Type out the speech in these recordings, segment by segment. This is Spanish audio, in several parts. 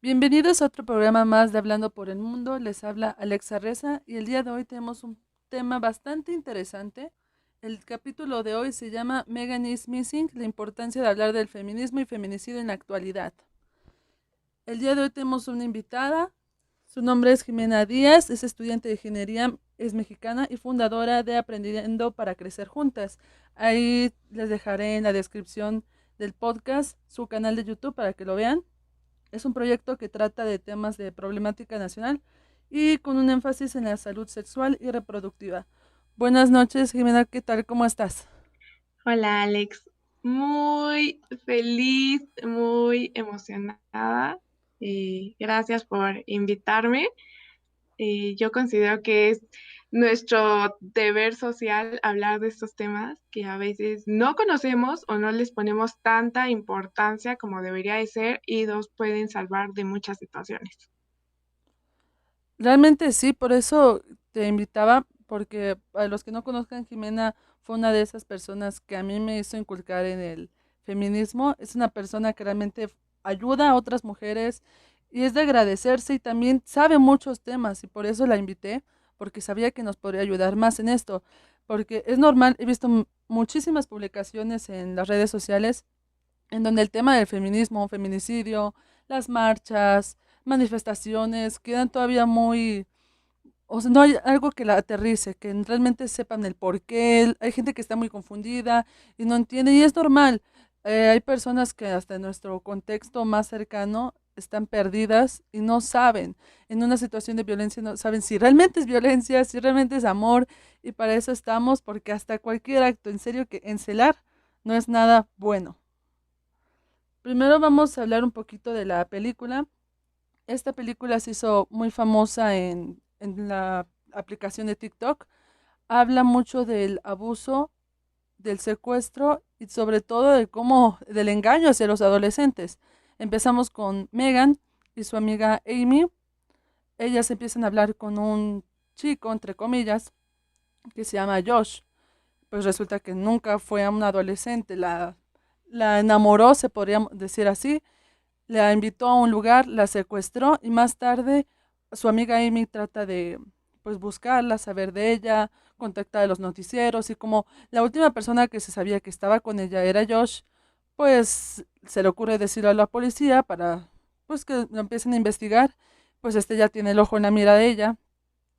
Bienvenidos a otro programa más de Hablando por el Mundo. Les habla Alexa Reza y el día de hoy tenemos un tema bastante interesante. El capítulo de hoy se llama Megan is Missing, la importancia de hablar del feminismo y feminicidio en la actualidad. El día de hoy tenemos una invitada. Su nombre es Jimena Díaz, es estudiante de ingeniería, es mexicana y fundadora de Aprendiendo para Crecer Juntas. Ahí les dejaré en la descripción del podcast su canal de YouTube para que lo vean. Es un proyecto que trata de temas de problemática nacional y con un énfasis en la salud sexual y reproductiva. Buenas noches, Jimena, ¿qué tal? ¿Cómo estás? Hola Alex, muy feliz, muy emocionada. Gracias por invitarme. Yo considero que es nuestro deber social hablar de estos temas que a veces no conocemos o no les ponemos tanta importancia como debería de ser y nos pueden salvar de muchas situaciones. Realmente sí, por eso te invitaba, porque a los que no conozcan, Jimena fue una de esas personas que a mí me hizo inculcar en el feminismo. Es una persona que realmente ayuda a otras mujeres y es de agradecerse y también sabe muchos temas y por eso la invité, porque sabía que nos podría ayudar más en esto, porque es normal, he visto muchísimas publicaciones en las redes sociales en donde el tema del feminismo, feminicidio, las marchas, manifestaciones quedan todavía muy, o sea, no hay algo que la aterrice, que realmente sepan el por qué. Hay gente que está muy confundida y no entiende, y es normal. Hay personas que hasta en nuestro contexto más cercano están perdidas y no saben, en una situación de violencia, no saben si realmente es violencia, si realmente es amor, y para eso estamos, porque hasta cualquier acto, en serio, que encelar no es nada bueno. Primero vamos a hablar un poquito de la película. Esta película se hizo muy famosa en la aplicación de TikTok. Habla mucho del abuso, del secuestro y sobre todo de cómo, del engaño hacia los adolescentes. Empezamos con Megan y su amiga Amy. Ellas empiezan a hablar con un chico, entre comillas, que se llama Josh. Pues resulta que nunca fue a un adolescente, la enamoró, se podría decir así, la invitó a un lugar, la secuestró y más tarde su amiga Amy trata de pues buscarla, saber de ella, contactar a los noticieros y como la última persona que se sabía que estaba con ella era Josh, pues se le ocurre decirlo a la policía para pues que lo empiecen a investigar, pues este ya tiene el ojo en la mira de ella,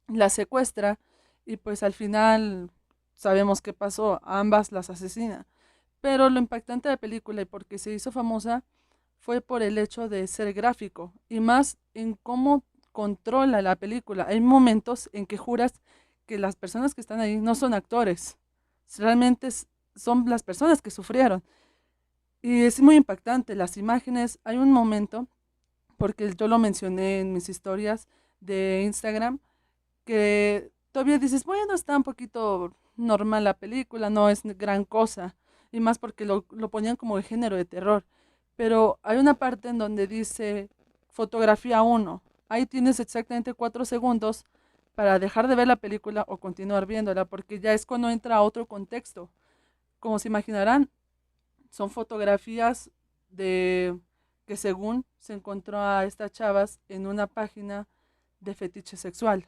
la secuestra y pues al final sabemos qué pasó, a ambas las asesina. Pero lo impactante de la película y porque se hizo famosa fue por el hecho de ser gráfico y más en cómo controla la película. Hay momentos en que juras que las personas que están ahí no son actores, realmente son las personas que sufrieron. Y es muy impactante las imágenes. Hay un momento, porque yo lo mencioné en mis historias de Instagram, que todavía dices, bueno, está un poquito normal la película, no es gran cosa, y más porque lo ponían como el género de terror. Pero hay una parte en donde dice fotografía uno. Ahí tienes exactamente 4 segundos para dejar de ver la película o continuar viéndola, porque ya es cuando entra a otro contexto. Como se imaginarán, son fotografías de que según se encontró a estas chavas en una página de fetiche sexual.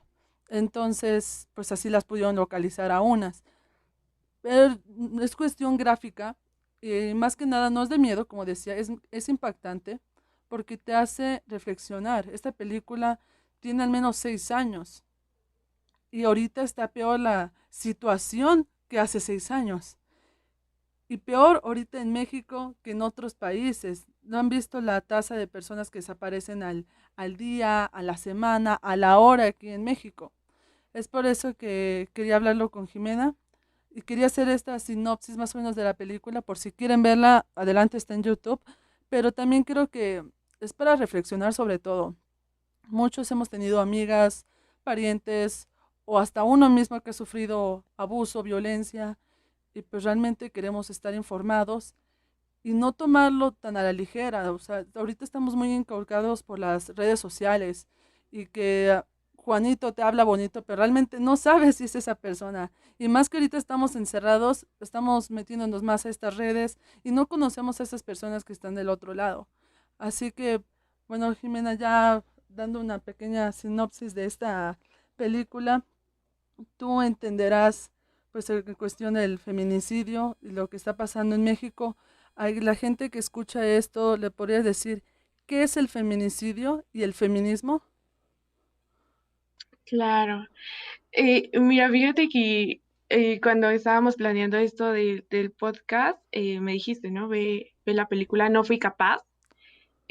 Entonces, pues así las pudieron localizar a unas. Pero es cuestión gráfica, más que nada no es de miedo, como decía, es impactante porque te hace reflexionar. Esta película tiene al menos 6 años y ahorita está peor la situación que hace 6 años. Y peor ahorita en México que en otros países. ¿No han visto la tasa de personas que desaparecen al día, a la semana, a la hora aquí en México? Es por eso que quería hablarlo con Jimena y quería hacer esta sinopsis más o menos de la película, por si quieren verla, adelante está en YouTube, pero también creo que es para reflexionar sobre todo. Muchos hemos tenido amigas, parientes o hasta uno mismo que ha sufrido abuso, violencia y pues realmente queremos estar informados y no tomarlo tan a la ligera. O sea, ahorita estamos muy inculcados por las redes sociales y que Juanito te habla bonito, pero realmente no sabes si es esa persona. Y más que ahorita estamos encerrados, estamos metiéndonos más a estas redes y no conocemos a esas personas que están del otro lado. Así que, Bueno, Jimena, ya dando una pequeña sinopsis de esta película, tú entenderás, pues, en cuestión del feminicidio y lo que está pasando en México. A la gente que escucha esto le podría decir, ¿qué es el feminicidio y el feminismo? Claro. Mira, fíjate que cuando estábamos planeando esto del podcast, me dijiste, ¿no? Ve la película, no fui capaz.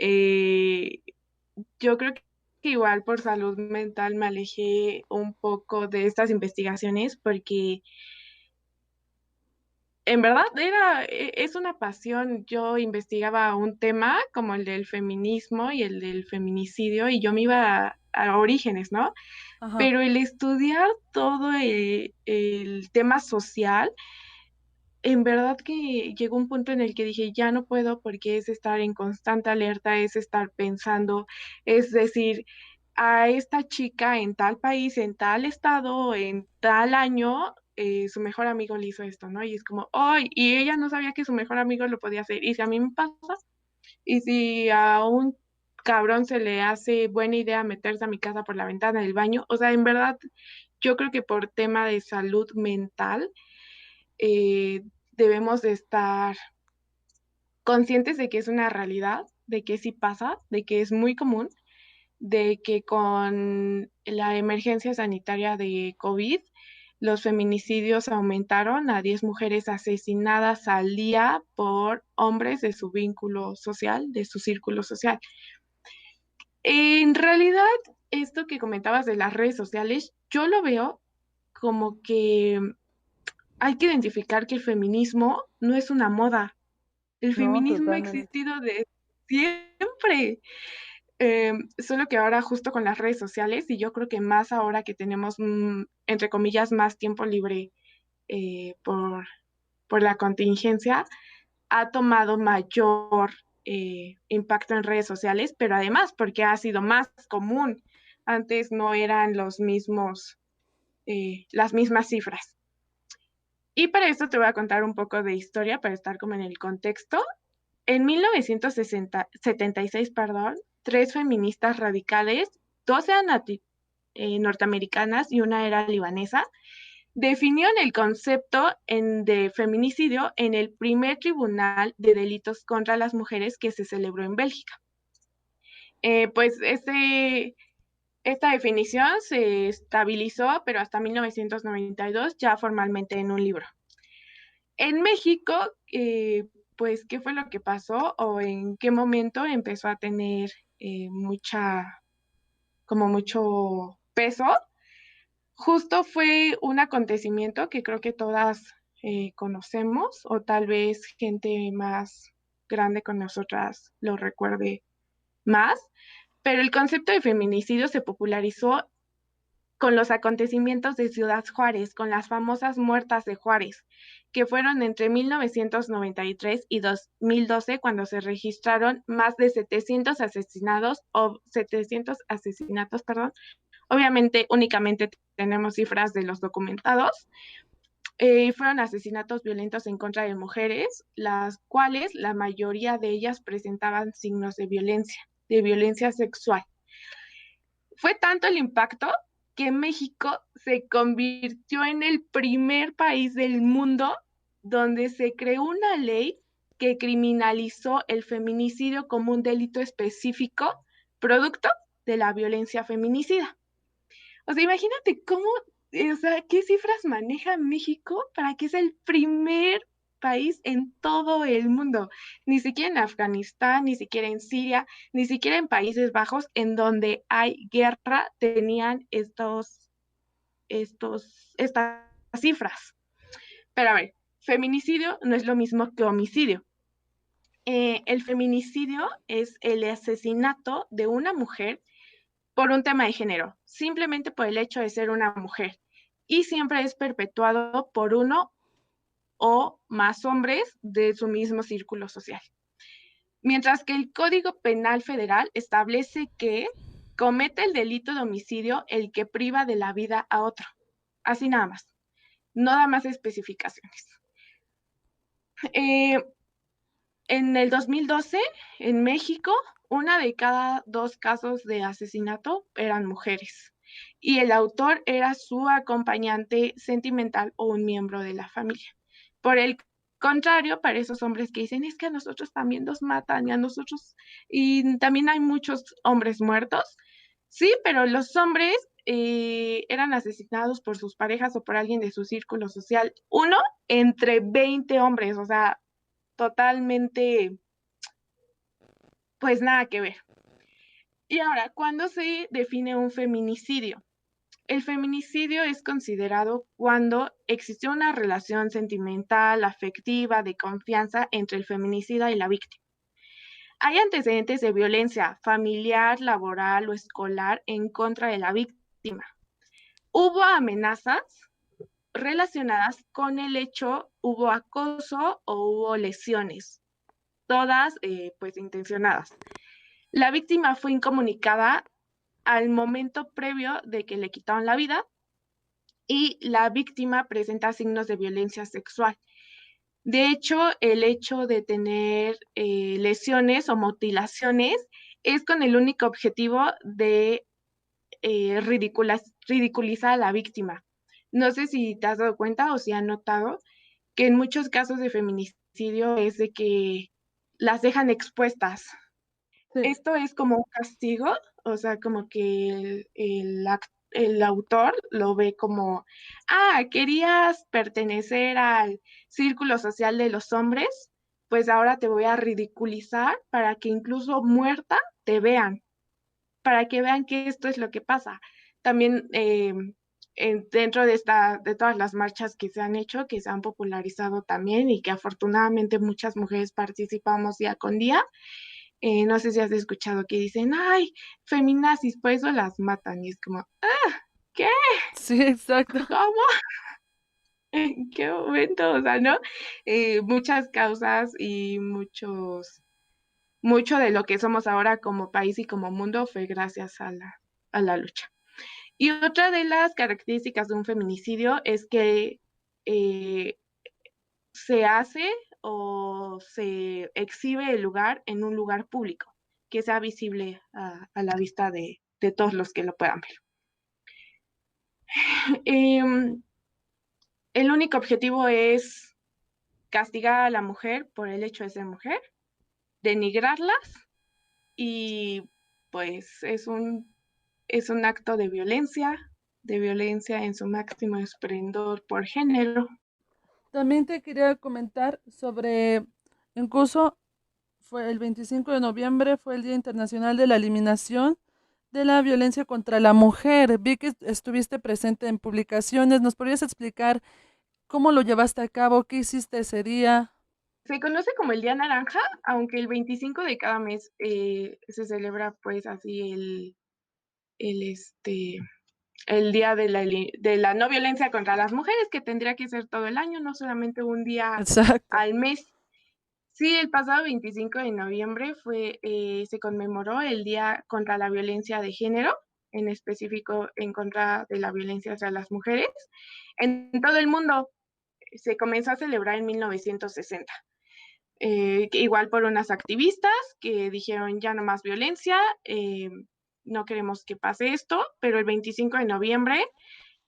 Eh, yo creo que igual por salud mental me alejé un poco de estas investigaciones porque en verdad es una pasión. Yo investigaba un tema como el del feminismo y el del feminicidio y yo me iba a orígenes, ¿no? Ajá, Pero el estudiar todo el tema social, en verdad que llegó un punto en el que dije, ya no puedo porque es estar en constante alerta, es estar pensando, es decir, a esta chica en tal país, en tal estado, en tal año, su mejor amigo le hizo esto, ¿no? Y es como, ¡ay! Y ella no sabía que su mejor amigo lo podía hacer. Y si a mí me pasa, y si a un cabrón se le hace buena idea meterse a mi casa por la ventana del baño, o sea, en verdad, yo creo que por tema de salud mental, eh, debemos de estar conscientes de que es una realidad, de que sí pasa, de que es muy común, de que con la emergencia sanitaria de COVID, los feminicidios aumentaron a 10 mujeres asesinadas al día por hombres de su vínculo social, de su círculo social. En realidad, esto que comentabas de las redes sociales, yo lo veo como que hay que identificar que el feminismo no es una moda. El no, feminismo ha totalmente. existido de siempre. Solo que ahora justo con las redes sociales, y yo creo que más ahora que tenemos, entre comillas, más tiempo libre eh, por, por la contingencia, ha tomado mayor impacto en redes sociales, pero además porque ha sido más común. Antes no eran las mismas cifras. Y para esto te voy a contar un poco de historia para estar como en el contexto. En 1976, perdón, tres feministas radicales, dos eran norteamericanas y una era libanesa, definieron el concepto de feminicidio en el primer tribunal de delitos contra las mujeres que se celebró en Bélgica. Pues esta definición se estabilizó, pero hasta 1992 ya formalmente en un libro. En México, pues, ¿qué fue lo que pasó o en qué momento empezó a tener como mucho peso? Justo fue un acontecimiento que creo que todas conocemos o tal vez gente más grande con nosotras lo recuerde más, pero el concepto de feminicidio se popularizó con los acontecimientos de Ciudad Juárez, con las famosas muertas de Juárez, que fueron entre 1993 y 2012 cuando se registraron más de 700 asesinados o 700 asesinatos, perdón. Obviamente únicamente tenemos cifras de los documentados. Fueron asesinatos violentos en contra de mujeres, las cuales la mayoría de ellas presentaban signos de violencia sexual. Fue tanto el impacto que México se convirtió en el primer país del mundo donde se creó una ley que criminalizó el feminicidio como un delito específico, producto de la violencia feminicida. O sea, imagínate cómo, o sea, qué cifras maneja México para que sea el primer país en todo el mundo. Ni siquiera en Afganistán, ni siquiera en Siria, ni siquiera en Países Bajos, en donde hay guerra, tenían estas cifras. Pero a ver, feminicidio no es lo mismo que homicidio. El feminicidio es el asesinato de una mujer por un tema de género, simplemente por el hecho de ser una mujer. Y siempre es perpetuado por uno o más hombres de su mismo círculo social. Mientras que el Código Penal Federal establece que comete el delito de homicidio el que priva de la vida a otro. Así nada más. No da más especificaciones. Eh, en el 2012, en México, una de cada 2 casos de asesinato eran mujeres, y el autor era su acompañante sentimental o un miembro de la familia. Por el contrario, para esos hombres que dicen: "Es que a nosotros también nos matan, y a nosotros", y también hay muchos hombres muertos. Sí, pero los hombres, eran asesinados por sus parejas o por alguien de su círculo social, uno entre 20 hombres, o sea, totalmente, pues, nada que ver. Y ahora, ¿cuándo se define un feminicidio? El feminicidio es considerado cuando existió una relación sentimental, afectiva, de confianza entre el feminicida y la víctima. Hay antecedentes de violencia familiar, laboral o escolar en contra de la víctima. Hubo amenazas relacionadas con el hecho, hubo acoso o hubo lesiones, todas pues intencionadas. La víctima fue incomunicada al momento previo de que le quitaron la vida y la víctima presenta signos de violencia sexual. De hecho, el hecho de tener lesiones o mutilaciones es con el único objetivo de ridiculizar a la víctima. No sé si te has dado cuenta o si has notado que en muchos casos de feminicidio es de que las dejan expuestas. Sí, Esto es como un castigo, o sea, como que el autor lo ve como, querías pertenecer al círculo social de los hombres, pues ahora te voy a ridiculizar para que incluso muerta te vean, para que vean que esto es lo que pasa. También, dentro de todas las marchas que se han hecho, que se han popularizado también y que afortunadamente muchas mujeres participamos día con día, no sé si has escuchado que dicen: "Ay, feminazis, por eso las matan", y es como, ¿qué? sí, exacto. ¿Cómo? ¿En qué momento? O sea, ¿no? Muchas causas y mucho de lo que somos ahora como país y como mundo fue gracias a la lucha. Y otra de las características de un feminicidio es que, eh, se hace o se exhibe el lugar en un lugar público, que sea visible a la vista de todos los que lo puedan ver. Em, el único objetivo es castigar a la mujer por el hecho de ser mujer, denigrarlas y, pues, es un acto de violencia en su máximo esplendor por género. También te quería comentar sobre, incluso fue el 25 de noviembre, fue el Día Internacional de la Eliminación de la Violencia contra la Mujer. Vi que estuviste presente en publicaciones. ¿Nos podrías explicar cómo lo llevaste a cabo? ¿Qué hiciste ese día? Se conoce como el Día Naranja, aunque el 25 de cada mes, se celebra, pues, así el, este, el día de la no violencia contra las mujeres, que tendría que ser todo el año, no solamente un día Exacto. al mes. Sí, el pasado 25 de noviembre se conmemoró el Día contra la Violencia de Género, en específico en contra de la violencia hacia las mujeres. En todo el mundo se comenzó a celebrar en 1960. Igual por unas activistas que dijeron ya no más violencia, no queremos que pase esto, pero el 25 de noviembre,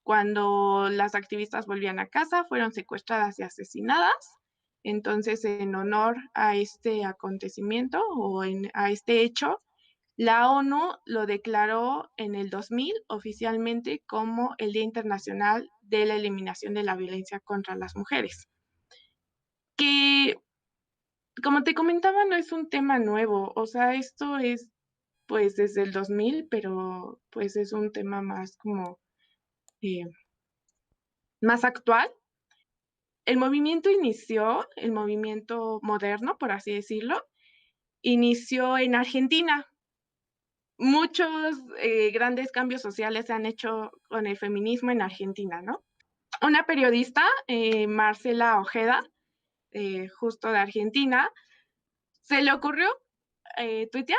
cuando las activistas volvían a casa, fueron secuestradas y asesinadas. Entonces, en honor a este acontecimiento a este hecho, la ONU lo declaró en el 2000 oficialmente como el Día Internacional de la Eliminación de la Violencia contra las Mujeres. Que como te comentaba, no es un tema nuevo, o sea, esto es, pues, desde el 2000, pero, pues, es un tema más como, eh, más actual. El movimiento moderno, por así decirlo, inició en Argentina. Muchos, grandes cambios sociales se han hecho con el feminismo en Argentina, ¿no? Una periodista, Marcela Ojeda, justo de Argentina, se le ocurrió, tuitear,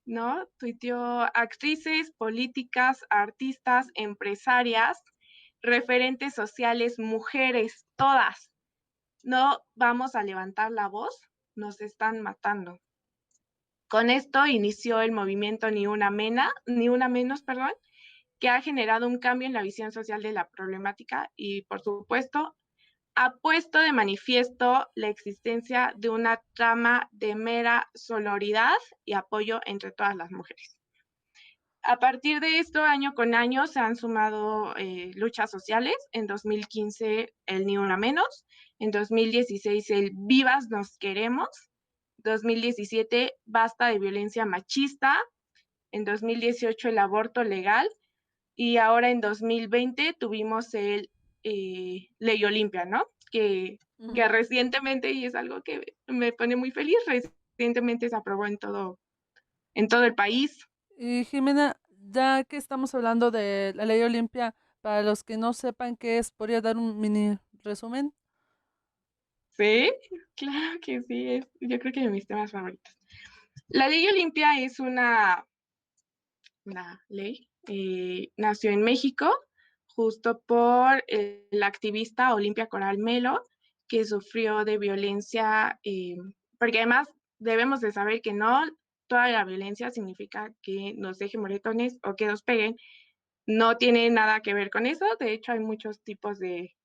¿no? Tuiteó actrices, políticas, artistas, empresarias, referentes sociales, mujeres, todas. No vamos a levantar la voz, nos están matando. Con esto inició el movimiento Ni Una Menos, perdón, que ha generado un cambio en la visión social de la problemática y, por supuesto, ha puesto de manifiesto la existencia de una trama de mera sororidad y apoyo entre todas las mujeres. A partir de esto, año con año, se han sumado luchas sociales. En 2015, el Ni Una Menos. En 2016, el Vivas Nos Queremos. 2017, Basta de Violencia Machista. En 2018, el aborto legal. Y ahora en 2020 tuvimos el Ley Olimpia, ¿no? Que recientemente, y es algo que me pone muy feliz, recientemente se aprobó en todo el país. Y Jimena, ya que estamos hablando de la ley Olimpia, para los que no sepan qué es, ¿podría dar un mini resumen? Sí, claro que sí, yo creo que de mis temas favoritos. La Ley Olimpia es una ley, nació en México justo por el activista Olimpia Coral Melo, que sufrió de violencia, porque además debemos de saber que no toda la violencia significa que nos deje moretones o que nos peguen, no tiene nada que ver con eso, de hecho hay muchos tipos de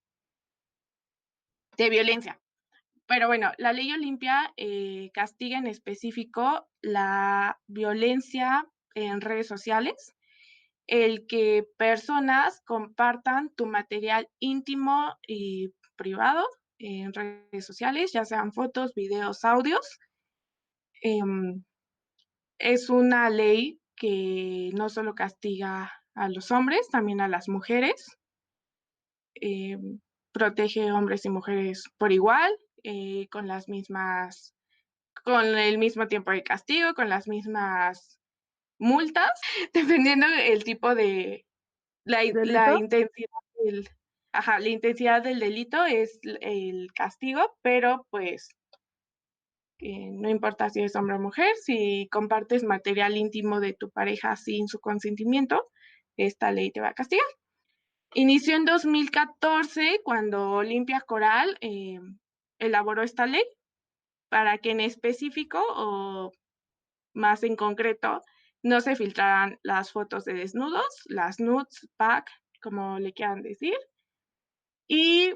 violencia. Pero bueno, la ley Olimpia castiga en específico la violencia en redes sociales, el que personas compartan tu material íntimo y privado en redes sociales, ya sean fotos, videos, audios. Es una ley que no solo castiga a los hombres, también a las mujeres. eh, Protege hombres y mujeres por igual, con las mismas, con el mismo tiempo de castigo, con las mismas multas, dependiendo el tipo de, la ¿Delito? intensidad del, ajá, la intensidad del delito es el castigo, pero pues no importa si es hombre o mujer, si compartes material íntimo de tu pareja sin su consentimiento, esta ley te va a castigar. Inició en 2014 cuando Olimpia Coral elaboró esta ley para que en específico o más en concreto no se filtraran las fotos de desnudos, las nudes, pack, como le quieran decir, y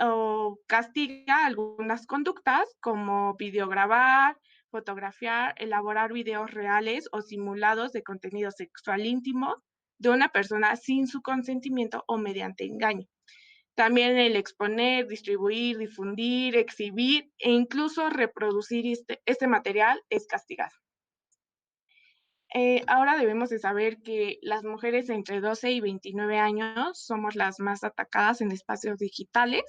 o castiga algunas conductas como videograbar, fotografiar, elaborar videos reales o simulados de contenido sexual íntimo de una persona sin su consentimiento o mediante engaño. También el exponer, distribuir, difundir, exhibir e incluso reproducir este material es castigado. Ahora debemos de saber que las mujeres entre 12 y 29 años somos las más atacadas en espacios digitales.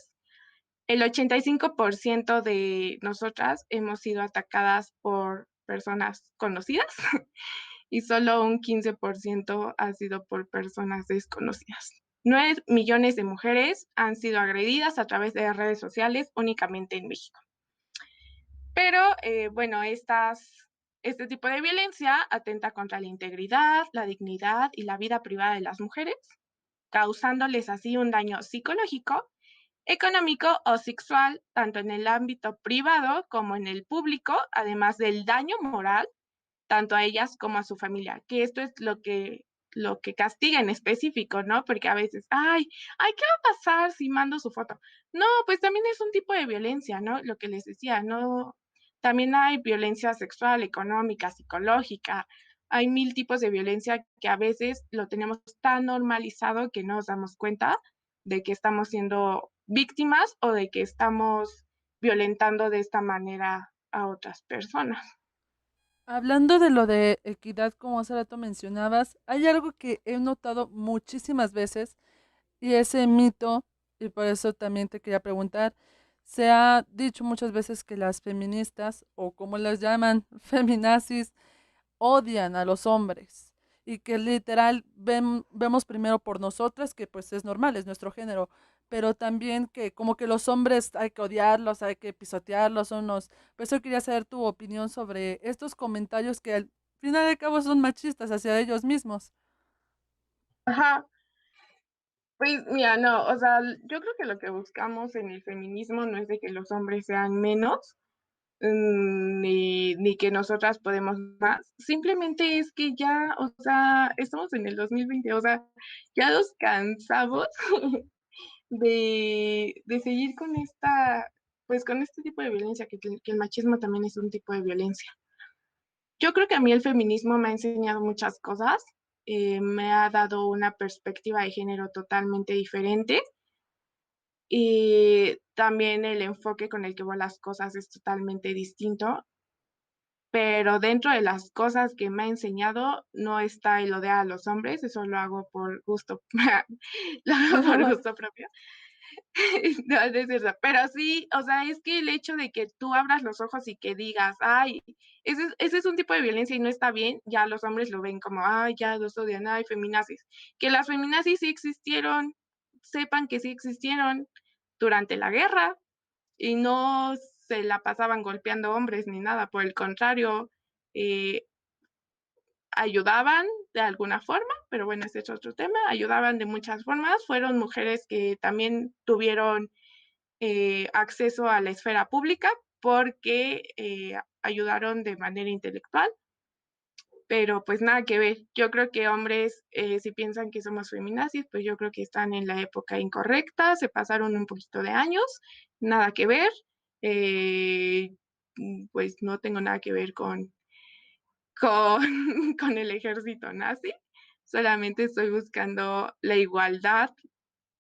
El 85% de nosotras hemos sido atacadas por personas conocidas y solo un 15% ha sido por personas desconocidas. 9 millones de mujeres han sido agredidas a través de redes sociales únicamente en México. Pero bueno, este tipo de violencia atenta contra la integridad, la dignidad y la vida privada de las mujeres, causándoles así un daño psicológico, económico o sexual, tanto en el ámbito privado como en el público, además del daño moral, tanto a ellas como a su familia, que esto es lo que castiga en específico, ¿no? Porque a veces, ¿qué va a pasar si mando su foto? No, pues también es un tipo de violencia, ¿no? Lo que les decía, no, también hay violencia sexual, económica, psicológica, hay mil tipos de violencia que a veces lo tenemos tan normalizado que no nos damos cuenta de que estamos siendo víctimas o de que estamos violentando de esta manera a otras personas. Hablando de lo de equidad, como hace rato mencionabas, hay algo que he notado muchísimas veces y ese mito, y por eso también te quería preguntar, se ha dicho muchas veces que las feministas, o como las llaman, feminazis, odian a los hombres y que literal vemos primero por nosotras, que pues es normal, es nuestro género, pero también que como que los hombres hay que odiarlos, hay que pisotearlos, son unos... Por eso quería saber tu opinión sobre estos comentarios que al final de cabo son machistas hacia ellos mismos. Ajá, pues mira, no, o sea, yo creo que lo que buscamos en el feminismo no es de que los hombres sean menos, ni ni que nosotras podemos más. Simplemente es que ya, o sea, estamos en el 2020, o sea, ya nos cansamos de seguir con pues con este tipo de violencia, que el machismo también es un tipo de violencia. Yo creo que a mí el feminismo me ha enseñado muchas cosas, me ha dado una perspectiva de género totalmente diferente y también el enfoque con el que veo las cosas es totalmente distinto, pero dentro de las cosas que me ha enseñado no está el odiar a los hombres, eso lo hago por gusto, lo hago por gusto propio. No, no es cierto, pero sí, o sea, es que el hecho de que tú abras los ojos y que digas, ay, ese es un tipo de violencia y no está bien, ya los hombres lo ven como, ay, ya los odian, ay, feminazis. Que las feminazis sí existieron, sepan que sí existieron durante la guerra y no se la pasaban golpeando hombres ni nada, por el contrario, eh, ayudaban de alguna forma, pero bueno, ese es otro tema, ayudaban de muchas formas, fueron mujeres que también tuvieron acceso a la esfera pública porque ayudaron de manera intelectual, pero pues nada que ver. Yo creo que hombres, si piensan que somos feminazis, pues yo creo que están en la época incorrecta, se pasaron un poquito de años, nada que ver. Eh, pues no tengo nada que ver con, con el ejército nazi, solamente estoy buscando la igualdad,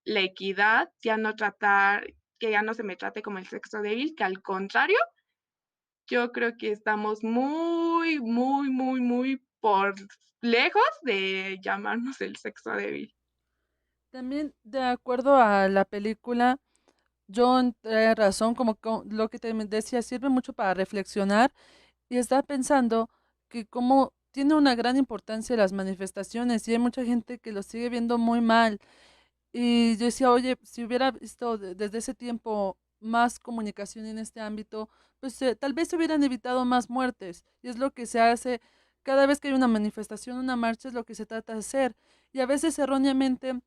la equidad, ya no tratar, que ya no se me trate como el sexo débil, que al contrario, yo creo que estamos muy, muy, muy, muy por lejos de llamarnos el sexo débil. También, de acuerdo a la película, John trae razón, lo que te decía, sirve mucho para reflexionar y estaba pensando que como tiene una gran importancia las manifestaciones y hay mucha gente que lo sigue viendo muy mal. Y yo decía, oye, si hubiera visto desde ese tiempo más comunicación en este ámbito, pues tal vez se hubieran evitado más muertes. Y es lo que se hace cada vez que hay una manifestación, una marcha, es lo que se trata de hacer. Y a veces erróneamente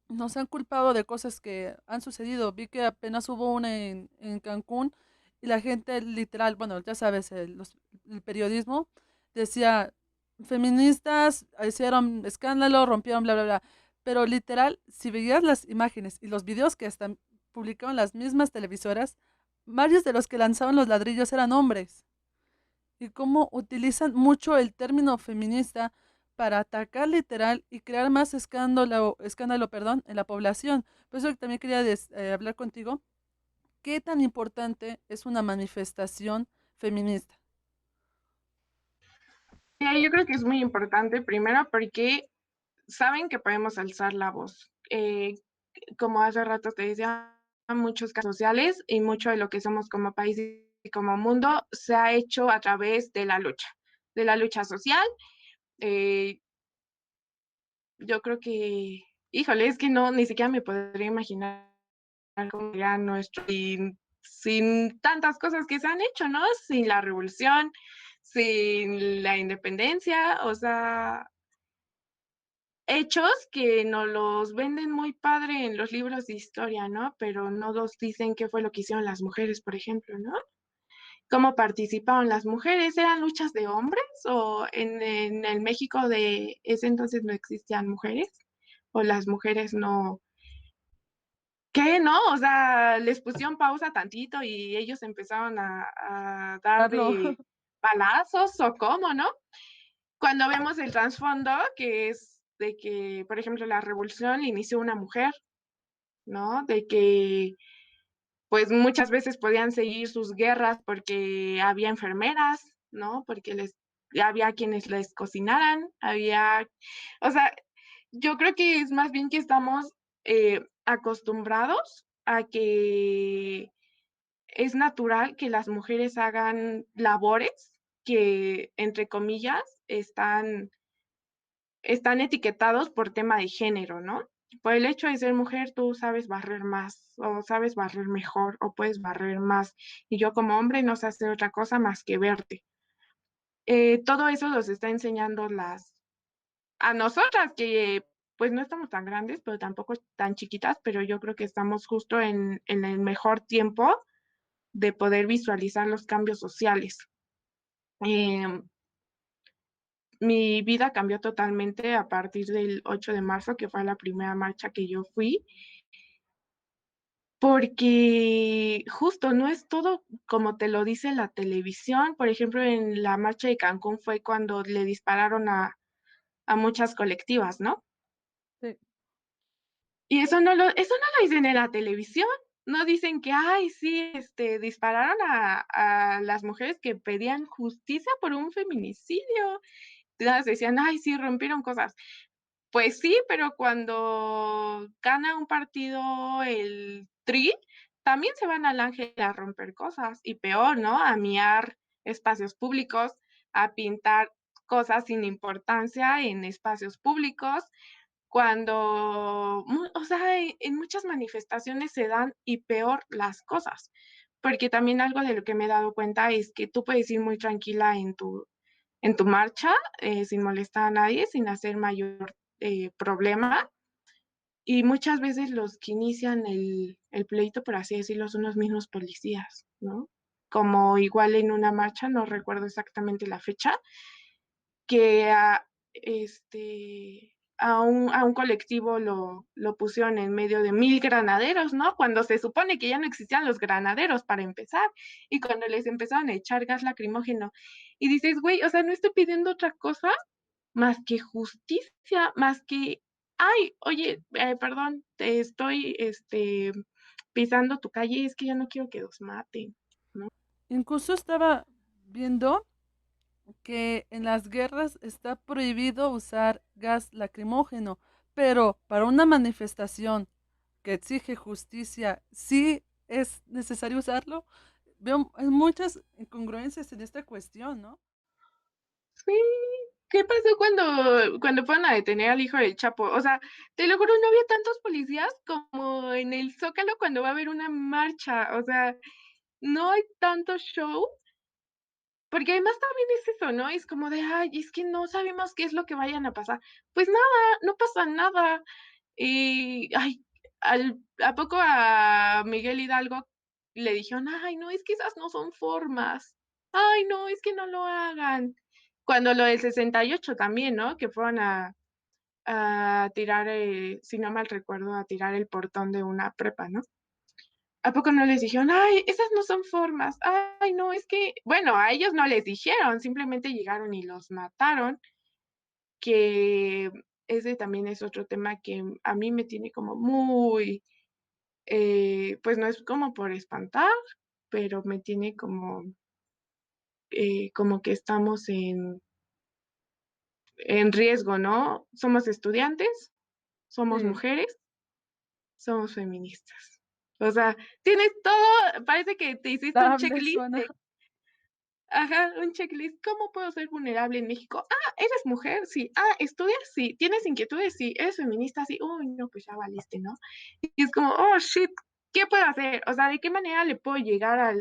nos han culpado de cosas que han sucedido. Vi que apenas hubo una en Cancún y la gente literal, bueno, ya sabes, el periodismo decía, feministas hicieron escándalo, rompieron, bla, bla, bla. Pero literal, si veías las imágenes y los videos que hasta publicaban las mismas televisoras, varios de los que lanzaban los ladrillos eran hombres. Y cómo utilizan mucho el término feminista para atacar literal y crear más escándalo, perdón, en la población. Por eso también quería hablar contigo. ¿Qué tan importante es una manifestación feminista? Yo creo que es muy importante, primero, porque saben que podemos alzar la voz. Como hace rato te decía, muchos casos sociales y mucho de lo que somos como país y como mundo se ha hecho a través de la lucha social. Eh, yo creo que, híjole, es que no, ni siquiera me podría imaginar cómo sería nuestro, sin tantas cosas que se han hecho, ¿no? Sin la revolución, sin la independencia, o sea, hechos que nos los venden muy padre en los libros de historia, ¿no? Pero no nos dicen qué fue lo que hicieron las mujeres, por ejemplo, ¿no? ¿Cómo participaron las mujeres? ¿Eran luchas de hombres o en el México de ese entonces no existían mujeres? ¿O las mujeres no? ¿Qué? ¿No? O sea, les pusieron pausa tantito y ellos empezaron a dar Hablo. de palazos o cómo, ¿no? Cuando vemos el trasfondo, que es de que, por ejemplo, la revolución la inició una mujer, ¿no? De que, pues muchas veces podían seguir sus guerras porque había enfermeras, ¿no? Porque había quienes les cocinaran, o sea, yo creo que es más bien que estamos acostumbrados a que es natural que las mujeres hagan labores que, entre comillas, están etiquetados por tema de género, ¿no? Por el hecho de ser mujer, tú sabes barrer más, o sabes barrer mejor, o puedes barrer más. Y yo como hombre no sé hacer otra cosa más que verte. Todo eso nos está enseñando a nosotras, que pues no estamos tan grandes, pero tampoco tan chiquitas, pero yo creo que estamos justo en el mejor tiempo de poder visualizar los cambios sociales. Em, Mi vida cambió totalmente a partir del 8 de marzo, que fue la primera marcha que yo fui, porque justo no es todo como te lo dice la televisión. Por ejemplo, en la marcha de Cancún fue cuando le dispararon a muchas colectivas, ¿no? Sí. Y eso no lo dicen en la televisión. No dicen que, ay, sí, dispararon a las mujeres que pedían justicia por un feminicidio. Todas decían, ay, sí, rompieron cosas. Pues sí, pero cuando gana un partido el Tri, también se van al Ángel a romper cosas, y peor, ¿no? A miar espacios públicos, a pintar cosas sin importancia en espacios públicos, cuando, o sea, en muchas manifestaciones se dan y peor las cosas, porque también algo de lo que me he dado cuenta es que tú puedes ir muy tranquila en tu marcha, sin molestar a nadie, sin hacer mayor problema. Y muchas veces los que inician el pleito, por así decirlo, son los mismos policías, ¿no? Como igual en una marcha, no recuerdo exactamente la fecha, que a un colectivo lo pusieron en medio de 1,000 granaderos, ¿no? Cuando se supone que ya no existían los granaderos para empezar, y cuando les empezaron a echar gas lacrimógeno. Y dices, güey, o sea, no estoy pidiendo otra cosa más que justicia, más que, ay, oye, perdón, te estoy, pisando tu calle, es que ya no quiero que los maten, ¿no? Incluso estaba viendo que en las guerras está prohibido usar gas lacrimógeno, pero para una manifestación que exige justicia, sí es necesario usarlo. Veo muchas incongruencias en esta cuestión, ¿no? Sí, ¿qué pasó cuando fueron a detener al hijo del Chapo? O sea, te lo juro, no había tantos policías como en el Zócalo cuando va a haber una marcha. O sea, no hay tanto show, porque además también es eso, ¿no? Es como de, ay, es que no sabemos qué es lo que vayan a pasar. Pues nada, no pasa nada. Y, ay, ¿a poco a Miguel Hidalgo le dijeron, ay, no, es que esas no son formas? Ay, no, es que no lo hagan. Cuando lo del 68 también, ¿no? Que fueron a tirar, si no mal recuerdo, a tirar el portón de una prepa, ¿no? ¿A poco no les dijeron, ay, esas no son formas? Ay, no, es que, bueno, a ellos no les dijeron, simplemente llegaron y los mataron, que ese también es otro tema que a mí me tiene como muy, pues no es como por espantar, pero me tiene como que estamos en riesgo, ¿no? Somos estudiantes, somos Sí, mujeres, somos feministas. O sea, tienes todo, parece que te hiciste un estable checklist suena. de, ajá, un checklist. ¿Cómo puedo ser vulnerable en México? Ah, ¿eres mujer? Sí. Ah, ¿estudias? Sí. ¿Tienes inquietudes? Sí. ¿Eres feminista? Sí. Uy, no, pues ya valiste, ¿no? Y es como, oh, shit, ¿qué puedo hacer? O sea, ¿de qué manera le puedo llegar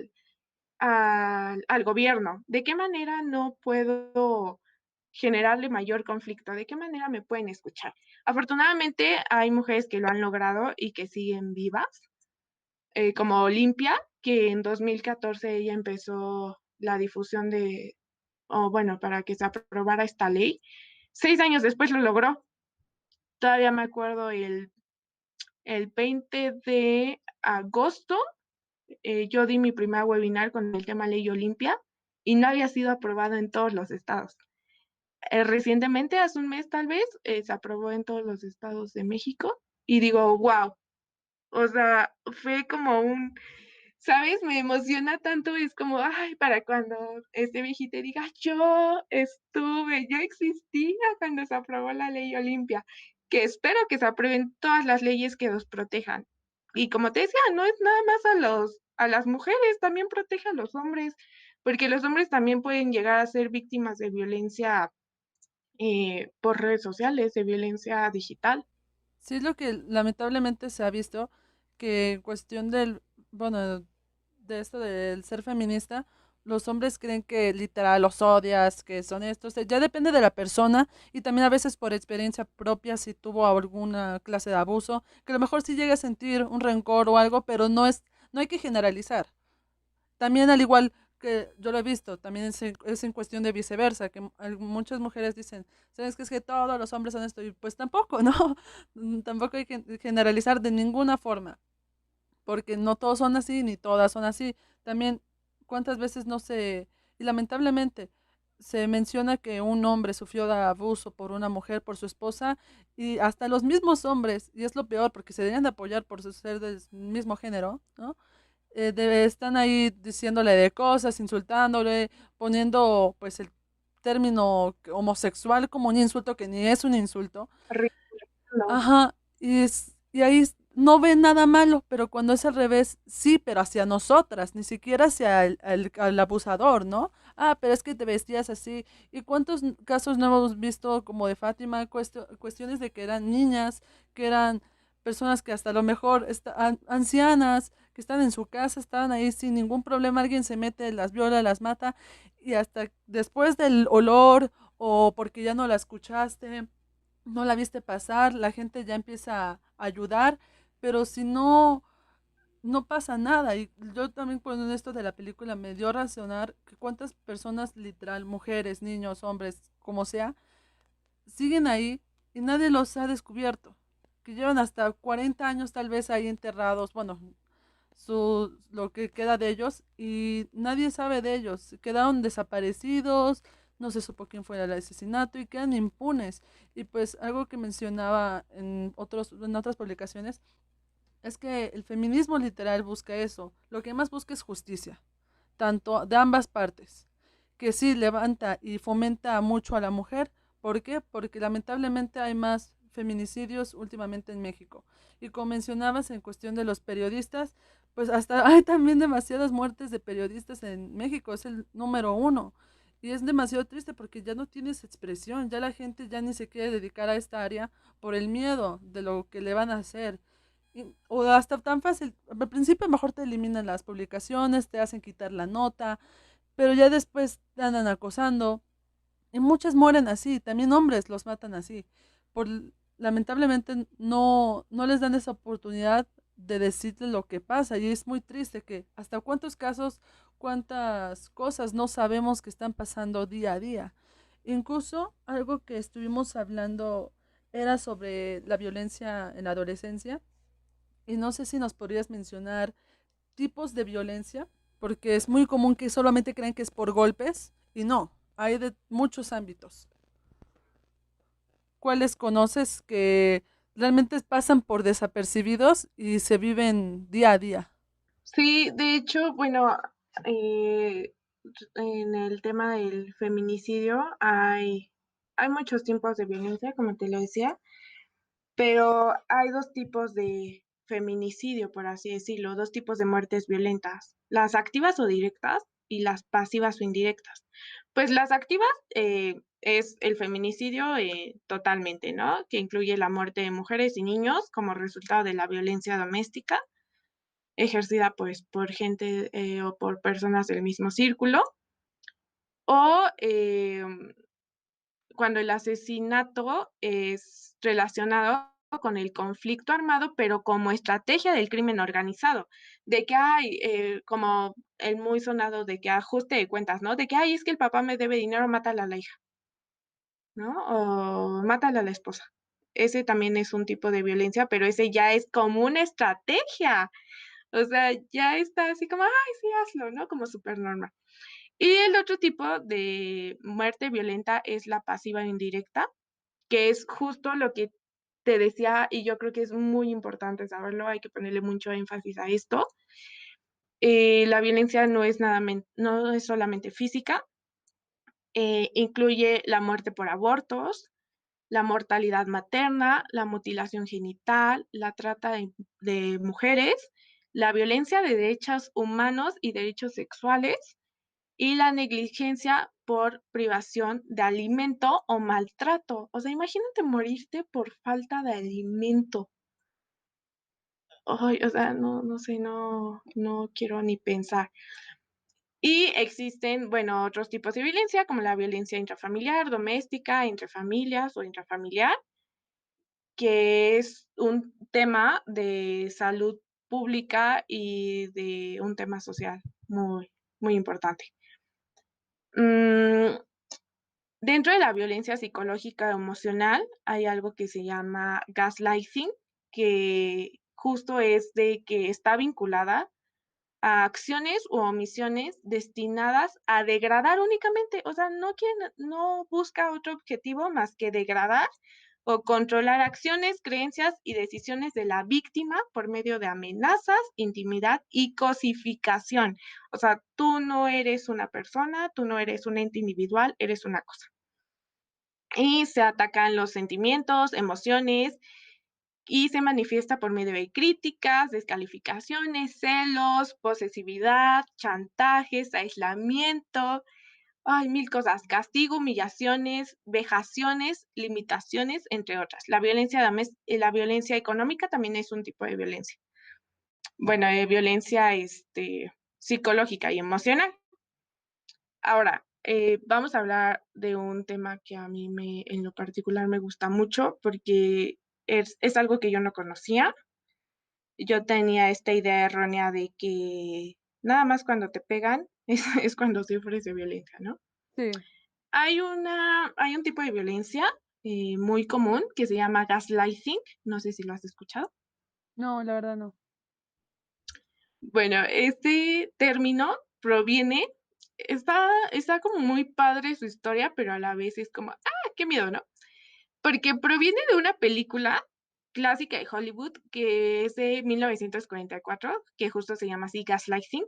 al gobierno? ¿De qué manera no puedo generarle mayor conflicto? ¿De qué manera me pueden escuchar? Afortunadamente hay mujeres que lo han logrado y que siguen vivas, como Olimpia, que en 2014 ella empezó la difusión o bueno, para que se aprobara esta ley. 6 años después lo logró. Todavía me acuerdo el 20 de agosto, yo di mi primer webinar con el tema Ley Olimpia y no había sido aprobado en todos los estados. Recientemente, hace un mes tal vez, se aprobó en todos los estados de México y digo, wow, o sea, fue como ¿sabes? Me emociona tanto, es como, ay, para cuando este viejito diga, yo existía cuando se aprobó la ley Olimpia, que espero que se aprueben todas las leyes que nos protejan. Y como te decía, no es nada más a las mujeres, también protege a los hombres, porque los hombres también pueden llegar a ser víctimas de violencia, por redes sociales, de violencia digital. Sí, es lo que lamentablemente se ha visto, que en cuestión del, bueno, de esto del ser feminista, los hombres creen que literal los odias, que son estos, ya depende de la persona y también a veces por experiencia propia si tuvo alguna clase de abuso, que a lo mejor sí llega a sentir un rencor o algo, pero no hay que generalizar. También al igual que yo lo he visto, también es en cuestión de viceversa, que muchas mujeres dicen, ¿sabes qué? Es que todos los hombres son esto, y pues tampoco, ¿no? Tampoco hay que generalizar de ninguna forma, porque no todos son así, ni todas son así. También, ¿cuántas veces no se, y lamentablemente, se menciona que un hombre sufrió de abuso por una mujer, por su esposa, y hasta los mismos hombres, y es lo peor, porque se deberían de apoyar por ser del mismo género, ¿no? Están ahí diciéndole de cosas, insultándole, poniendo pues el término homosexual como un insulto que ni es un insulto. Ridículo. Ajá, y ahí no ven nada malo, pero cuando es al revés, sí, pero hacia nosotras, ni siquiera hacia al abusador, ¿no? Ah, pero es que te vestías así. ¿Y cuántos casos no hemos visto como de Fátima? Cuestiones de que eran niñas, que eran personas que hasta a lo mejor ancianas, que están en su casa, estaban ahí sin ningún problema, alguien se mete, las viola, las mata, y hasta después del olor o porque ya no la escuchaste, no la viste pasar, la gente ya empieza a ayudar, pero si no, no pasa nada. Y yo también con esto de la película me dio a razonar que cuántas personas, literal, mujeres, niños, hombres, como sea, siguen ahí y nadie los ha descubierto, que llevan hasta 40 años tal vez ahí enterrados, bueno, lo que queda de ellos y nadie sabe de ellos. Quedaron desaparecidos, no se supo quién fue el asesinato y quedan impunes. Y pues algo que mencionaba en otras publicaciones es que el feminismo literal busca eso. Lo que más busca es justicia, tanto de ambas partes, que sí levanta y fomenta mucho a la mujer. ¿Por qué? Porque lamentablemente hay más feminicidios últimamente en México. Y como mencionabas en cuestión de los periodistas, pues hasta hay también demasiadas muertes de periodistas en México, es el número uno. Y es demasiado triste porque ya no tienes expresión, ya la gente ya ni se quiere dedicar a esta área por el miedo de lo que le van a hacer. O hasta tan fácil, al principio mejor te eliminan las publicaciones, te hacen quitar la nota, pero ya después te andan acosando. Y muchas mueren así, también hombres los matan así. Por, lamentablemente no les dan esa oportunidad de decirle lo que pasa. Y es muy triste que hasta cuántos casos, cuántas cosas no sabemos que están pasando día a día. Incluso algo que estuvimos hablando era sobre la violencia en la adolescencia. Y no sé si nos podrías mencionar tipos de violencia, porque es muy común que solamente crean que es por golpes y no, hay de muchos ámbitos. ¿Cuáles conoces que realmente pasan por desapercibidos y se viven día a día? Sí, de hecho, bueno, eh, en el tema del feminicidio hay muchos tipos de violencia, como te lo decía, pero hay 2 tipos de feminicidio, por así decirlo, 2 tipos de muertes violentas, las activas o directas y las pasivas o indirectas. Pues las activas, es el feminicidio, totalmente, ¿no? Que incluye la muerte de mujeres y niños como resultado de la violencia doméstica, ejercida, pues, por gente, o por personas del mismo círculo, o, cuando el asesinato es relacionado con el conflicto armado, pero como estrategia del crimen organizado, de que hay, como el muy sonado de que ajuste de cuentas, ¿no? De que: "Ay, es que el papá me debe dinero, mátale a la hija", ¿no? O mátale a la esposa. Ese también es un tipo de violencia, pero ese ya es como una estrategia. O sea, ya está así como: "Ay, sí, hazlo", ¿no? Como supernormal. Y el otro tipo de muerte violenta es la pasiva indirecta, que es justo lo que te decía, y yo creo que es muy importante saberlo, hay que ponerle mucho énfasis a esto. La violencia no es solamente física, incluye la muerte por abortos, la mortalidad materna, la mutilación genital, la trata de mujeres, la violencia de derechos humanos y derechos sexuales, y la negligencia por privación de alimento o maltrato. O sea, imagínate morirte por falta de alimento. Ay, o sea, no sé, no quiero ni pensar. Y existen, bueno, otros tipos de violencia, como la violencia intrafamiliar, doméstica, entre familias o intrafamiliar, que es un tema de salud pública y de un tema social muy, muy importante. Mm, Dentro de la violencia psicológica o emocional hay algo que se llama gaslighting, que justo es de que está vinculada a acciones u omisiones destinadas a degradar únicamente, o sea, no busca otro objetivo más que degradar o controlar acciones, creencias y decisiones de la víctima por medio de amenazas, intimidad y cosificación. O sea, tú no eres una persona, tú no eres un ente individual, eres una cosa. Y se atacan los sentimientos, emociones, y se manifiesta por medio de críticas, descalificaciones, celos, posesividad, chantajes, aislamiento, ay, mil cosas, castigo, humillaciones, vejaciones, limitaciones, entre otras. La violencia económica también es un tipo de violencia. Bueno, violencia psicológica y emocional. Ahora, vamos a hablar de un tema que a mí en lo particular me gusta mucho porque es algo que yo no conocía. Yo tenía esta idea errónea de que nada más cuando te pegan es cuando sufres de violencia, ¿no? Sí, Hay un tipo de violencia muy común que se llama gaslighting, no sé si lo has escuchado. no, la verdad no. Bueno, este término proviene, está como muy padre su historia, pero a la vez es como, qué miedo, ¿no? Porque proviene de una película clásica de Hollywood que es de 1944, que justo se llama así, Gaslighting,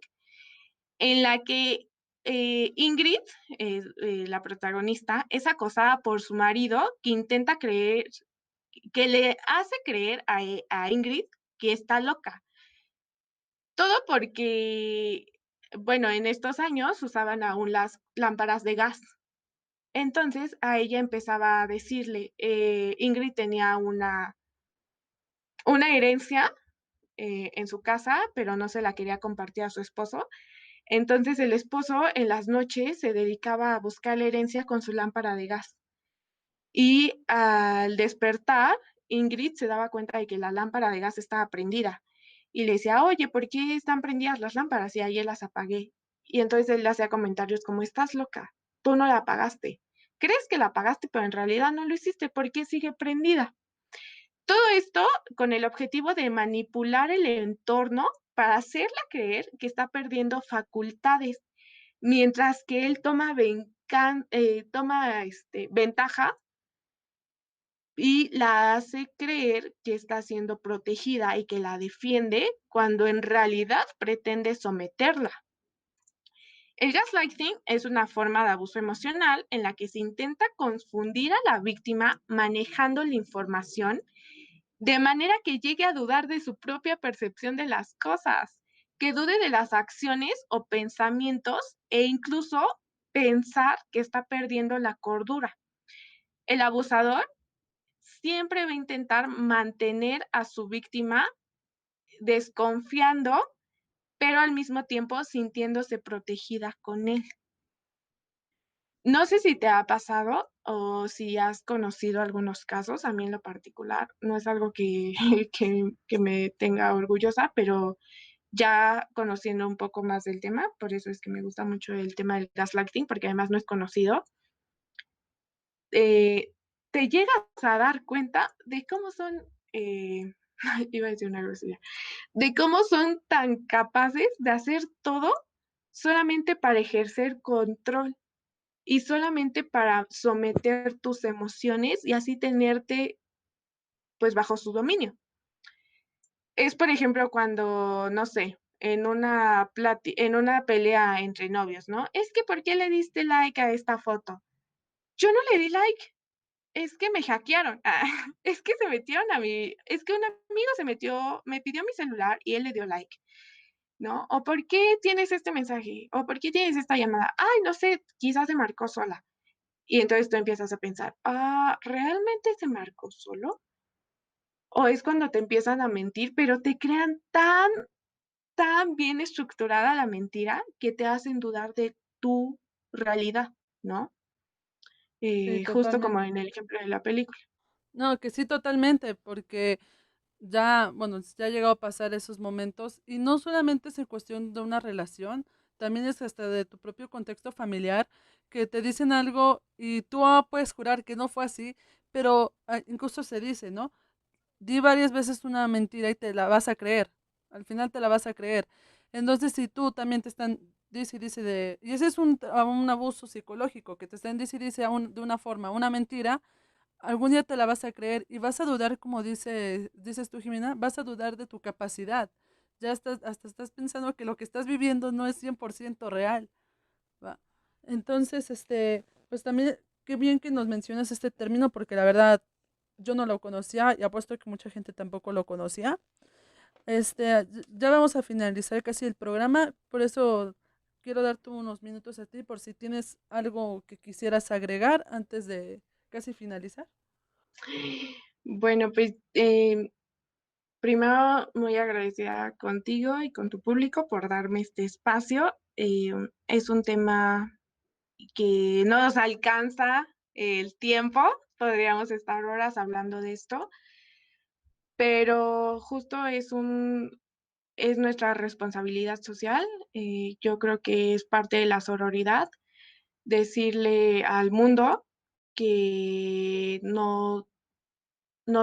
en la que Ingrid, la protagonista, es acosada por su marido que le hace creer a Ingrid que está loca. Todo porque, bueno, en estos años usaban aún las lámparas de gas. Entonces a ella empezaba a decirle, Ingrid tenía una herencia en su casa, pero no se la quería compartir a su esposo. Entonces el esposo en las noches se dedicaba a buscar la herencia con su lámpara de gas. Y al despertar, Ingrid se daba cuenta de que la lámpara de gas estaba prendida. Y le decía, oye, ¿por qué están prendidas las lámparas? Y ayer las apagué. Y entonces él le hacía comentarios como, estás loca, tú no la apagaste. Crees que la apagaste, pero en realidad no lo hiciste. ¿Por qué sigue prendida? Todo esto con el objetivo de manipular el entorno para hacerla creer que está perdiendo facultades, mientras que él toma ventaja y la hace creer que está siendo protegida y que la defiende cuando en realidad pretende someterla. El gaslighting es una forma de abuso emocional en la que se intenta confundir a la víctima manejando la información de manera que llegue a dudar de su propia percepción de las cosas, que dude de las acciones o pensamientos e incluso pensar que está perdiendo la cordura. El abusador siempre va a intentar mantener a su víctima desconfiando, pero al mismo tiempo sintiéndose protegida con él. No sé si te ha pasado o si has conocido algunos casos, a mí en lo particular, no es algo que, que me tenga orgullosa, pero ya conociendo un poco más del tema, por eso es que me gusta mucho el tema del gaslighting, porque además no es conocido, eh, te llegas a dar cuenta de cómo son, iba a decir una grosería, de cómo son tan capaces de hacer todo solamente para ejercer control y solamente para someter tus emociones y así tenerte pues bajo su dominio. Es, por ejemplo, cuando, no sé, en una pelea entre novios, ¿no? Es que, ¿por qué le diste like a esta foto? Yo no le di like, es que me hackearon. Es que es que un amigo me pidió mi celular y él le dio like, ¿no? O ¿por qué tienes este mensaje? O ¿por qué tienes esta llamada? Ay, no sé, quizás se marcó sola. Y entonces tú empiezas a pensar, ¿realmente se marcó solo? O es cuando te empiezan a mentir, pero te crean tan bien estructurada la mentira que te hacen dudar de tu realidad, ¿no? Sí, Justo como totalmente. en el ejemplo de la película. No, que sí, totalmente, porque ya, bueno, ya ha llegado a pasar esos momentos y no solamente es en cuestión de una relación, también es hasta de tu propio contexto familiar, que te dicen algo y tú puedes jurar que no fue así, pero incluso se dice, ¿no? Di varias veces una mentira y te la vas a creer. Al final te la vas a creer. Entonces, si tú también te están, dice y dice de, y ese es un abuso psicológico, que te están dice y dice de una forma, una mentira, algún día te la vas a creer y vas a dudar, como dices tú, Jimena, vas a dudar de tu capacidad. Ya estás, hasta estás pensando que lo que estás viviendo no es 100% real. ¿Va? Entonces, pues también, qué bien que nos mencionas este término, porque la verdad yo no lo conocía y apuesto que mucha gente tampoco lo conocía. Ya vamos a finalizar casi el programa, por eso quiero darte unos minutos a ti por si tienes algo que quisieras agregar antes de casi finalizar. Bueno, pues primero muy agradecida contigo y con tu público por darme este espacio. Es un tema que no nos alcanza el tiempo, podríamos estar horas hablando de esto, pero justo es nuestra responsabilidad social. Yo creo que es parte de la sororidad decirle al mundo que no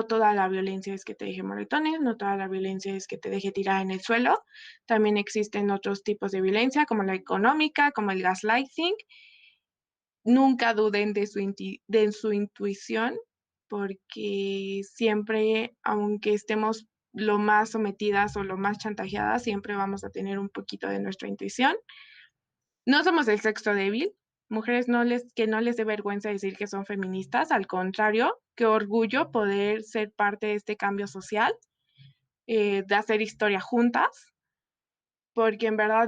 toda la violencia es que te deje moretones, no toda la violencia es que te deje tirada en el suelo. También existen otros tipos de violencia, como la económica, como el gaslighting. Nunca duden de su intuición, porque siempre, aunque estemos lo más sometidas o lo más chantajeadas, siempre vamos a tener un poquito de nuestra intuición. No somos el sexo débil. Mujeres que no les dé vergüenza decir que son feministas, al contrario, qué orgullo poder ser parte de este cambio social, de hacer historia juntas, porque en verdad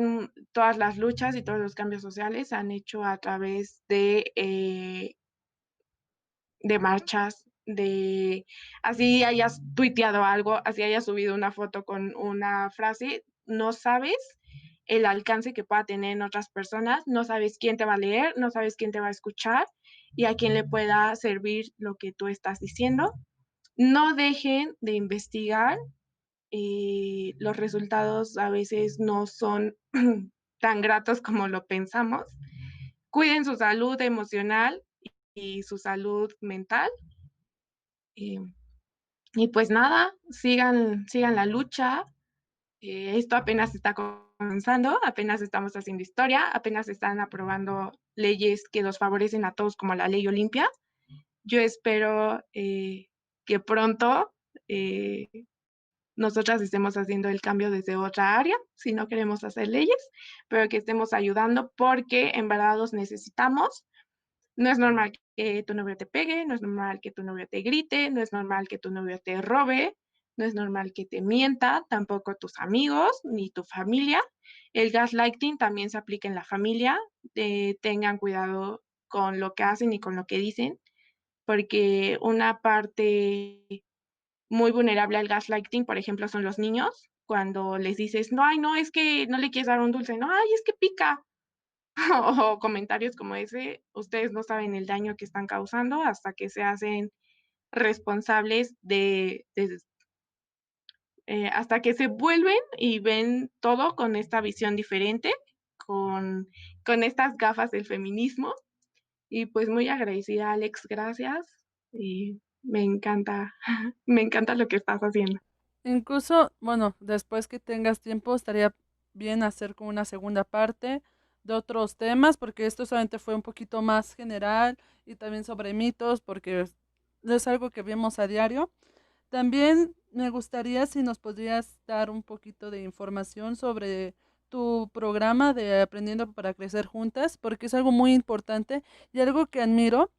todas las luchas y todos los cambios sociales se han hecho a través de marchas, de así hayas tuiteado algo, así hayas subido una foto con una frase, no sabes el alcance que pueda tener en otras personas, no sabes quién te va a leer, no sabes quién te va a escuchar y a quién le pueda servir lo que tú estás diciendo. No dejen de investigar, los resultados a veces no son tan gratos como lo pensamos. Cuiden su salud emocional y su salud mental. Eh, y pues nada, sigan la lucha. Esto apenas está comenzando, apenas estamos haciendo historia, apenas están aprobando leyes que los favorecen a todos, como la ley Olimpia. Yo espero que pronto eh, nosotras estemos haciendo el cambio desde otra área, si no queremos hacer leyes, pero que estemos ayudando porque en verdad los necesitamos. No es normal que tu novio te pegue, no es normal que tu novio te grite, no es normal que tu novio te robe, no es normal que te mienta, tampoco tus amigos ni tu familia. El gaslighting también se aplica en la familia. Tengan cuidado con lo que hacen y con lo que dicen, porque una parte muy vulnerable al gaslighting, por ejemplo, son los niños. Cuando les dices, no, ay, no, es que no le quieres dar un dulce, no, ay, es que pica, o comentarios como ese, ustedes no saben el daño que están causando hasta que se hacen responsables hasta que se vuelven y ven todo con esta visión diferente, con, con estas gafas del feminismo. Y pues muy agradecida, Alex, gracias. Y me encanta, me encanta lo que estás haciendo. Incluso, bueno, después que tengas tiempo, estaría bien hacer como una segunda parte de otros temas, porque esto solamente fue un poquito más general y también sobre mitos, porque es algo que vemos a diario. También me gustaría si nos podrías dar un poquito de información sobre tu programa de Aprendiendo para Crecer Juntas, porque es algo muy importante y algo que admiro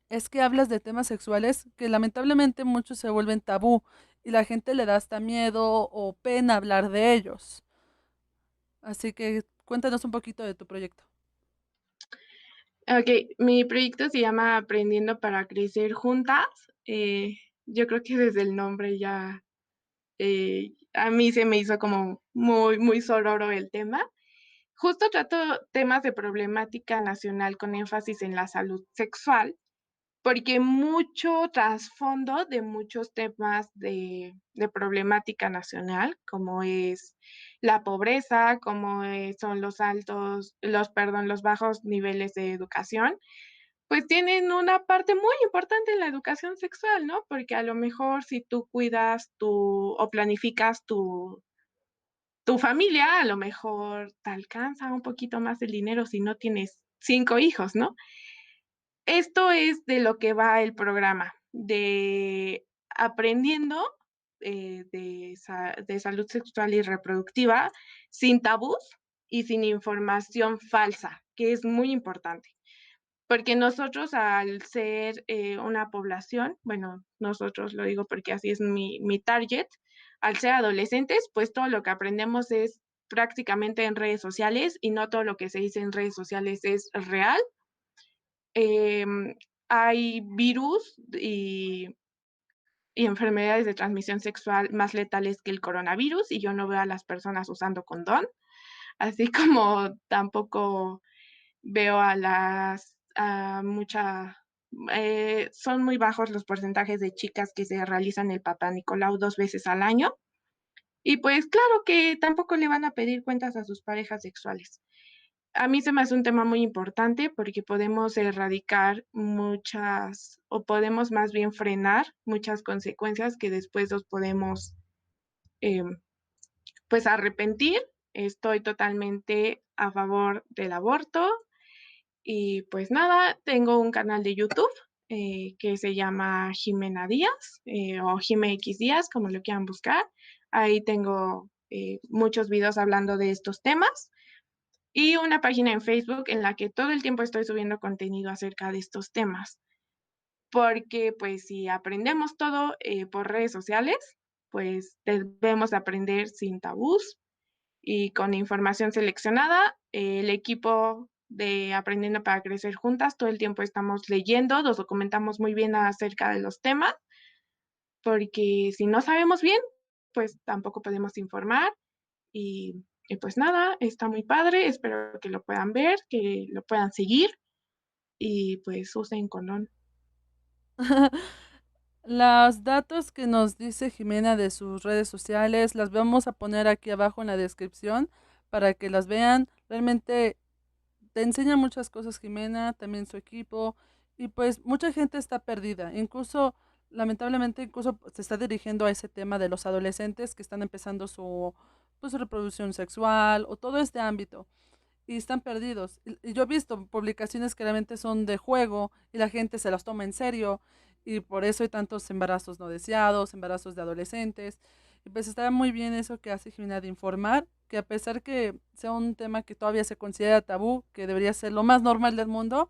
es que hablas de temas sexuales que lamentablemente muchos se vuelven tabú y la gente le da hasta miedo o pena hablar de ellos. Así que cuéntanos un poquito de tu proyecto. Ok, mi proyecto se llama Aprendiendo para Crecer Juntas. Yo creo que desde el nombre ya a mí se me hizo como muy, muy sororo el tema. Justo trato temas de problemática nacional con énfasis en la salud sexual, porque mucho trasfondo de muchos temas de problemática nacional, como es la pobreza, como, son los bajos niveles de educación, pues tienen una parte muy importante en la educación sexual, ¿no? Porque a lo mejor si tú cuidas o planificas tu familia, a lo mejor te alcanza un poquito más el dinero si no tienes 5 hijos, ¿no? Esto es de lo que va el programa, de aprendiendo, de salud sexual y reproductiva sin tabús y sin información falsa, que es muy importante. Porque nosotros al ser, una población, bueno, nosotros lo digo porque así es mi target, al ser adolescentes, pues todo lo que aprendemos es prácticamente en redes sociales y no todo lo que se dice en redes sociales es real. Em, Hay virus y enfermedades de transmisión sexual más letales que el coronavirus, y yo no veo a las personas usando condón, así como tampoco veo a mucha son muy bajos los porcentajes de chicas que se realizan el Papá Nicolau 2 veces al año, y pues claro que tampoco le van a pedir cuentas a sus parejas sexuales. A mí se me hace un tema muy importante porque podemos erradicar muchas, o podemos más bien frenar muchas consecuencias que después nos podemos, em, pues, arrepentir. Estoy totalmente a favor del aborto y, pues, nada, tengo un canal de YouTube, que se llama Jimena Díaz, o Jime X Díaz, como lo quieran buscar. Ahí tengo, muchos videos hablando de estos temas. Y una página en Facebook en la que todo el tiempo estoy subiendo contenido acerca de estos temas, porque, pues, si aprendemos todo, por redes sociales, pues, debemos aprender sin tabús y con información seleccionada. El equipo de Aprendiendo para Crecer Juntas, todo el tiempo estamos leyendo, nos documentamos muy bien acerca de los temas, porque si no sabemos bien, pues, tampoco podemos informar. Pues nada, está muy padre, espero que lo puedan ver, que lo puedan seguir y pues usen condón. Los datos que nos dice Jimena de sus redes sociales, las vamos a poner aquí abajo en la descripción para que las vean. Realmente te enseña muchas cosas Jimena, también su equipo, y pues mucha gente está perdida. Incluso, lamentablemente, incluso se está dirigiendo a ese tema de los adolescentes que están empezando pues, su reproducción sexual o todo este ámbito y están perdidos. Y yo he visto publicaciones que realmente son de juego y la gente se las toma en serio y por eso hay tantos embarazos no deseados, embarazos de adolescentes. Y pues está muy bien eso que hace Jimena de informar, que a pesar que sea un tema que todavía se considera tabú, que debería ser lo más normal del mundo,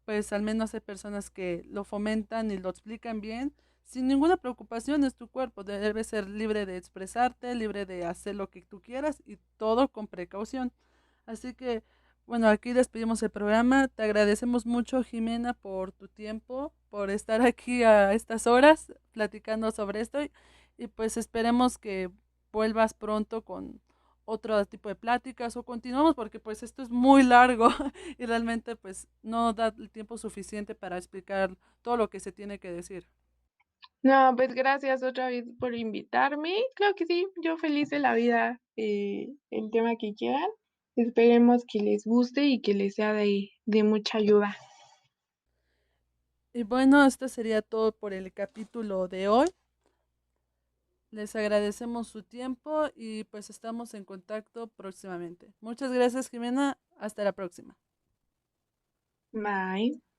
pues al menos hay personas que lo fomentan y lo explican bien. Sin ninguna preocupación, es tu cuerpo, debes ser libre de expresarte, libre de hacer lo que tú quieras y todo con precaución. Así que, bueno, aquí despedimos el programa. Te agradecemos mucho, Jimena, por tu tiempo, por estar aquí a estas horas platicando sobre esto y pues esperemos que vuelvas pronto con otro tipo de pláticas o continuamos porque pues esto es muy largo y realmente pues no da el tiempo suficiente para explicar todo lo que se tiene que decir. No, pues gracias otra vez por invitarme. Claro que sí, yo feliz de la vida, el tema que quieran. Esperemos que les guste y que les sea de mucha ayuda. Y bueno, esto sería todo por el capítulo de hoy. Les agradecemos su tiempo y pues estamos en contacto próximamente. Muchas gracias, Jimena. Hasta la próxima. Bye.